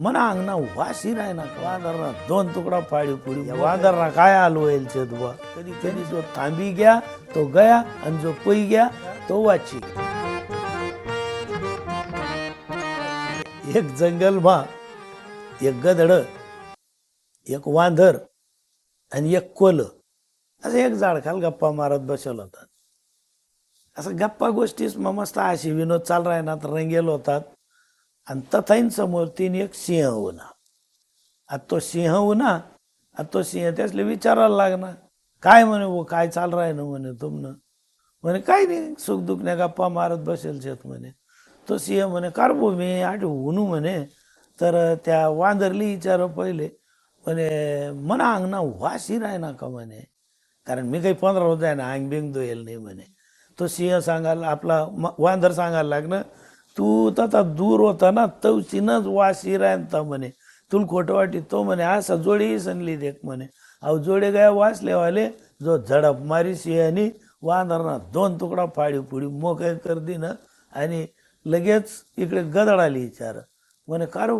मना अंगना वाशी राय ना वादरना दोन तुकडा फाड़ी पुड़ी वादरना काय आलवेल छे दुआ कधी कधी जो थांबी गया तो गया आणि जो पई गया तो वाची गया। एक जंगल मा एक गधड एक वांदर आणि एक कोल असं एक झाडखाल गप्पा मारत बसवलं होतात। असं गप्पा गोष्टीच मस्त अशी विनोद चाल राय ना तर रंगेल होतात आणि तथाईन समोर तीन एक सिंह उना आता तो सिंह उना आता तो सिंह त्यासले विचारायला लागना काय म्हणे वो काय चाल राय ना म्हणे तुमनं म्हणे काय नाही सुख दुखण्या गप्पा मारत बसेल शेत म्हणे। तो सिंह म्हणे कार भो मी आठ उनू म्हणे तर त्या वांदरली विचार पहिले म्हणे मना अंगना वाशी राय ना का म्हणे कारण मी काही 15 रोज आहे ना अंग बिंग दोयल नाही म्हणे। तो सिंह सांगायला आपला वांदर सांगायला लागणं तू तथा दूर होता ना तवशीनच वाशी रायता म्हणे तुला खोटं वाटी तो म्हणे असा जोडी सनली देख म्हणे अहो जोडे गया वाचले वाले जो झडप मारी सिंहानी वांदरना दोन तुकडा फाडी पुडी मोकळे कर दिन आणि लगेच इकडे गदड आली विचार म्हणे कार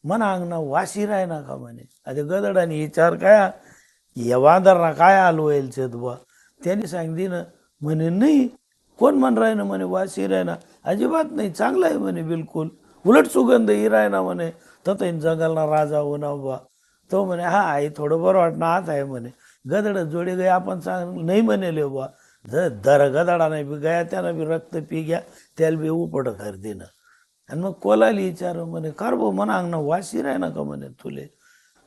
मना अंगना वाशी राय ना का म्हणे। आता गदडाने विचार काय या वांदरना काय आलवेल छे बुवा त्यांनी सांगितलं म्हणे नाही कोण म्हण राय ना म्हणे वाशी राय ना अजिबात नाही चांगला आहे म्हणे बिलकुल उलट सुगंध ही राय ना म्हणे तथ जंगलना राजा होना बुवा तो म्हणे हा आई थोडं बरं वाटणं आत आहे म्हणे गदड जोडे गए आपण सांग नाही म्हणे ले बुवा दर गदडा नाही बी गया त्यानं बी रक्त पी गया त्याला बी उपट कर देणं आणि मग कोलाली विचार म्हणे कार भाऊ मना अंगणं वाशी राय ना का म्हणे तुले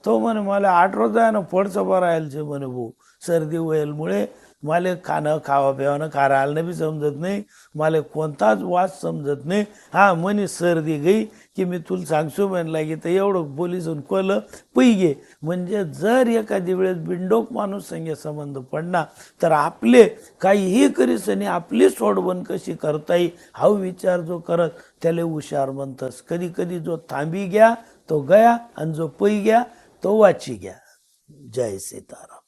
तो म्हणे मला 8 रोज आहे ना पडचं बरं राहील छे म्हणे भाऊ सर्दी होईलमुळे मला खाणं खावा पिवानं खारायला बी समजत नाही मला कोणताच वास समजत नाही हा म्हणे सर्दी गई की मी तुला सांगसो म्हणला की तर एवढं बोलीसून कोलं पै गे म्हणजे जर एखादी वेळेस बिंडोक माणूस संगे संबंध पडणार तर आपले काहीही करीसनी आपली सोडवण कशी करता येईल हा विचार जो करत त्याला हुशार म्हणतस। कधी कधी जो थांबी गया तो गया आणि जो पै गया तो वाची गया। जय सीताराम।